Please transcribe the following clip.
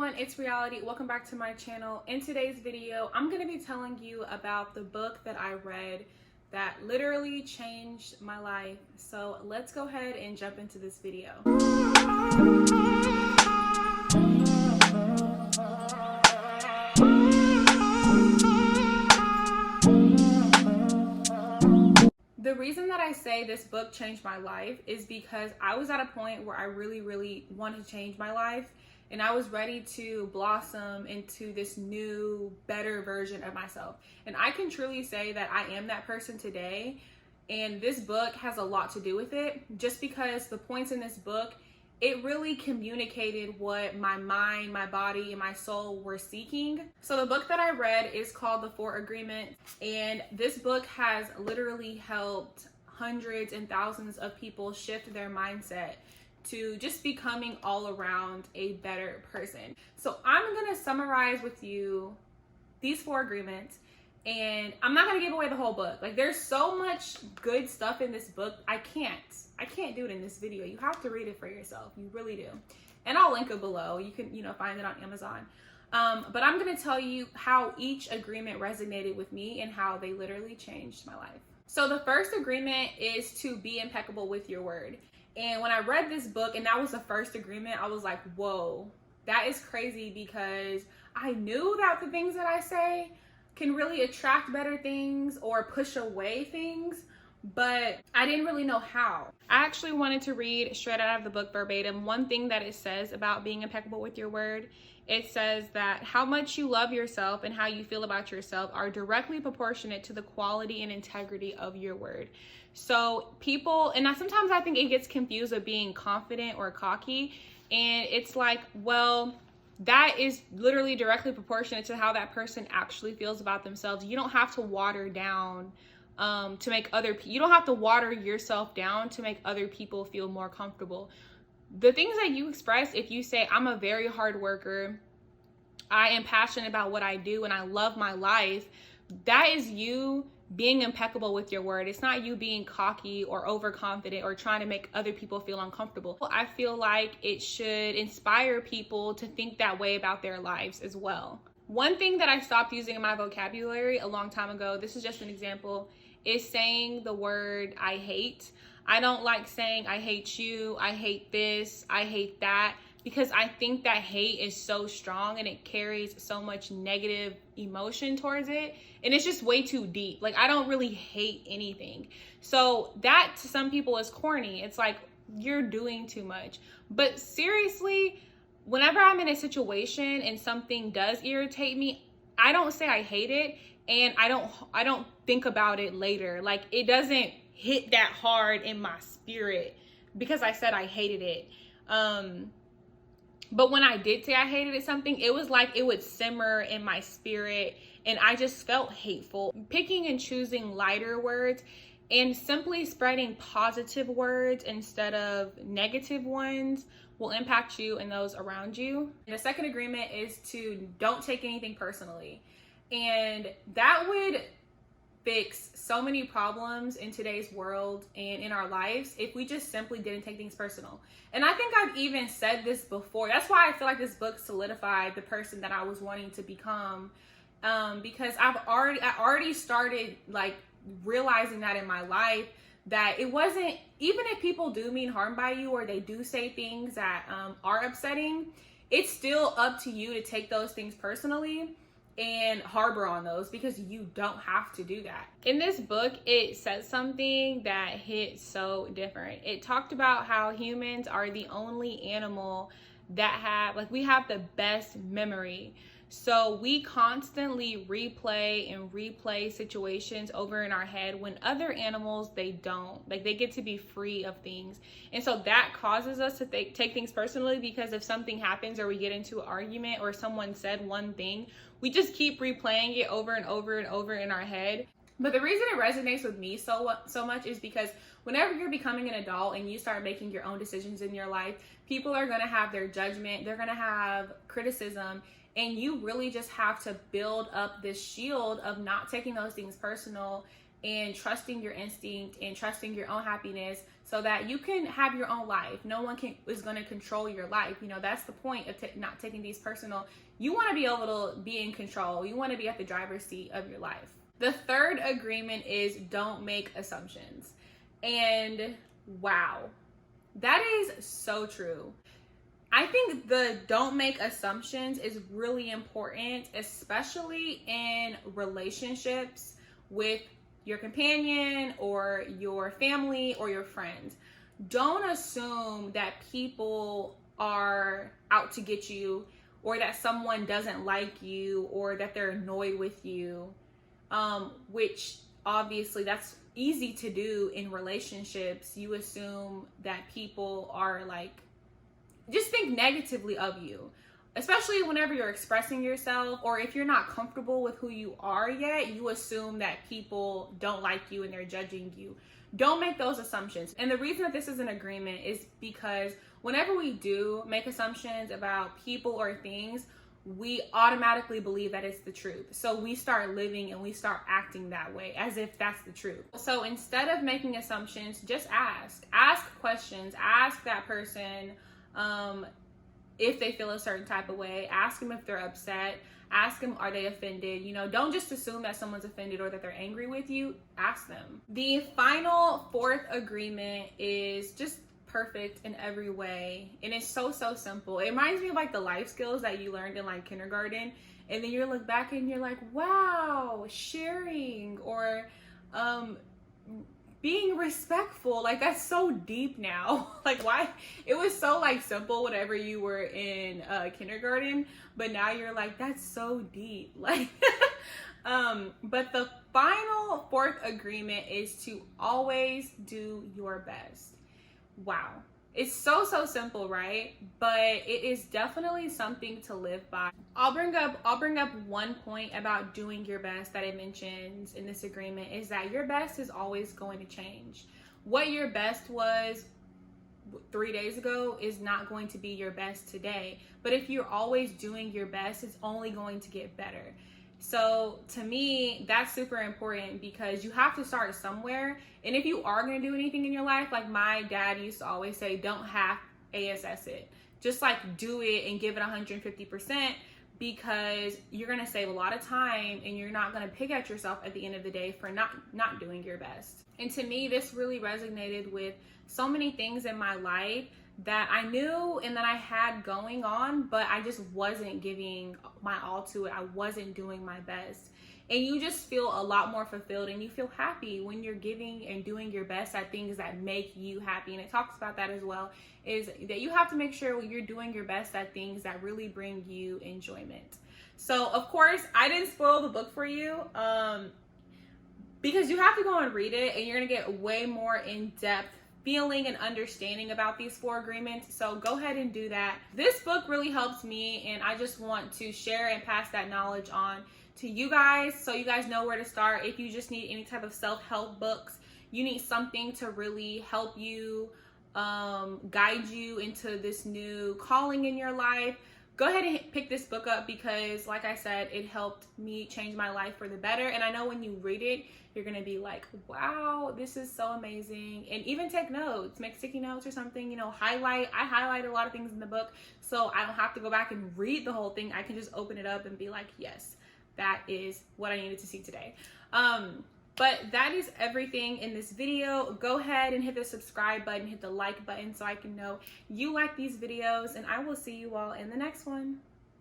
everyone, it's Reality. Welcome back to my channel. In today's video, I'm going to be telling you about the book that I read that literally changed my life. So let's go ahead and jump into this video. The reason that I say this book changed my life is because I was at a point where I really wanted to change my life, and I was ready to blossom into this new, better version of myself. And I can truly say that I am that person today, and this book has a lot to do with it, just because the points in this book, it really communicated what my mind, my body, and my soul were seeking. So the book that I read is called The 4 Agreements, and this book has literally helped hundreds and thousands of people shift their mindset to just becoming all around a better person. So I'm gonna summarize with you these 4 agreements, and I'm not gonna give away the whole book. Like, there's so much good stuff in this book. I can't do it in this video. You have to read it for yourself. You really do. And I'll link it below. You can, find it on Amazon. But I'm gonna tell you how each agreement resonated with me and how they literally changed my life. So the first agreement is to be impeccable with your word. And when I read this book and that was the first agreement, I was like, whoa, that is crazy, because I knew that the things that I say can really attract better things or push away things, but I didn't really know how. I actually wanted to read straight out of the book verbatim one thing that it says about being impeccable with your word. It says that how much you love yourself and how you feel about yourself are directly proportionate to the quality and integrity of your word. So people, and sometimes I think it gets confused with being confident or cocky, and it's like, well, that is literally directly proportionate to how that person actually feels about themselves. You don't have to water down to make you don't have to water yourself down to make other people feel more comfortable. The things that you express, if you say, I'm a very hard worker, I am passionate about what I do, and I love my life, that is you being impeccable with your word. It's not you being cocky or overconfident or trying to make other people feel uncomfortable. I feel like it should inspire people to think that way about their lives as well. One thing that I stopped using in my vocabulary a long time ago, this is just an example, is saying the word I hate. I don't like saying I hate you, I hate this, I hate that, because I think that hate is so strong and it carries so much negative emotion towards it, and it's just way too deep. Like, I don't really hate anything. So that to some people is corny. It's like, you're doing too much. But seriously, whenever I'm in a situation and something does irritate me, I don't say I hate it, and I don't think about it later. Like, it doesn't hit that hard in my spirit because I said I hated it. But when I did say I hated something, it was like it would simmer in my spirit, and I just felt hateful. Picking and choosing lighter words and simply spreading positive words instead of negative ones will impact you and those around you. And the second agreement is to don't take anything personally. And that would fix so many problems in today's world and in our lives if we just simply didn't take things personal. And I think I've even said this before. That's why I feel like this book solidified the person that I was wanting to become, because I already started like realizing that in my life, that it wasn't, even if people do mean harm by you or they do say things that are upsetting, it's still up to you to take those things personally and harbor on those, because you don't have to do that. In this book, it says something that hit so different. It talked about how humans are the only animal that we have the best memory. So we constantly replay situations over in our head, when other animals, they don't. Like, they get to be free of things. And so that causes us to take things personally, because if something happens or we get into an argument or someone said one thing, we just keep replaying it over and over and over in our head. But the reason it resonates with me so much is because whenever you're becoming an adult and you start making your own decisions in your life, people are going to have their judgment, they're going to have criticism, and you really just have to build up this shield of not taking those things personal and trusting your instinct and trusting your own happiness so that you can have your own life. No one is going to control your life. You know, that's the point of not taking these personal. You want to be able to be in control. You want to be at the driver's seat of your life. The third agreement is don't make assumptions. And wow, that is so true. I think the don't make assumptions is really important, especially in relationships with your companion or your family or your friends. Don't assume that people are out to get you, or that someone doesn't like you, or that they're annoyed with you, which obviously that's easy to do in relationships. You assume that people are like, just think negatively of you, especially whenever you're expressing yourself, or if you're not comfortable with who you are yet, you assume that people don't like you and they're judging you. Don't make those assumptions. And the reason that this is an agreement is because whenever we do make assumptions about people or things, we automatically believe that it's the truth. So we start living and we start acting that way as if that's the truth. So instead of making assumptions, just ask questions, ask that person, if they feel a certain type of way, ask them if they're upset, ask them, are they offended? You know, don't just assume that someone's offended or that they're angry with you, ask them. The final fourth agreement is just perfect in every way. And it's so simple. It reminds me of like the life skills that you learned in like kindergarten. And then you look back and you're like, wow, sharing, or, being respectful. Like, that's so deep now. Like, why? It was so like simple whenever you were in kindergarten, but now you're like, that's so deep. Like, but the final fourth agreement is to always do your best. Wow. It's so simple, right? But it is definitely something to live by. I'll bring up one point about doing your best that it mentions in this agreement, is that your best is always going to change. What your best was 3 days ago is not going to be your best today. But if you're always doing your best, it's only going to get better. So to me, that's super important, because you have to start somewhere. And if you are going to do anything in your life, like my dad used to always say, don't half ASS it. Just like do it and give it 150%, because you're going to save a lot of time and you're not going to pick at yourself at the end of the day for not doing your best. And to me, this really resonated with so many things in my life that I knew and that I had going on, but I just wasn't giving my all to it. I wasn't doing my best. And you just feel a lot more fulfilled and you feel happy when you're giving and doing your best at things that make you happy. And it talks about that as well, is that you have to make sure when you're doing your best at things that really bring you enjoyment. So of course, I didn't spoil the book for you, because you have to go and read it, and you're gonna get way more in-depth feeling and understanding about these 4 agreements. So go ahead and do that. This book really helps me, and I just want to share and pass that knowledge on to you guys, so you guys know where to start. If you just need any type of self-help books, you need something to really help you, guide you into this new calling in your life, go ahead and pick this book up, because like I said, it helped me change my life for the better. And I know when you read it, you're gonna be like, wow, this is so amazing. And even take notes, make sticky notes or something, you know, I highlight a lot of things in the book, so I don't have to go back and read the whole thing. I can just open it up and be like, yes, that is what I needed to see today. But that is everything in this video. Go ahead and hit the subscribe button, hit the like button, so I can know you like these videos, and I will see you all in the next one.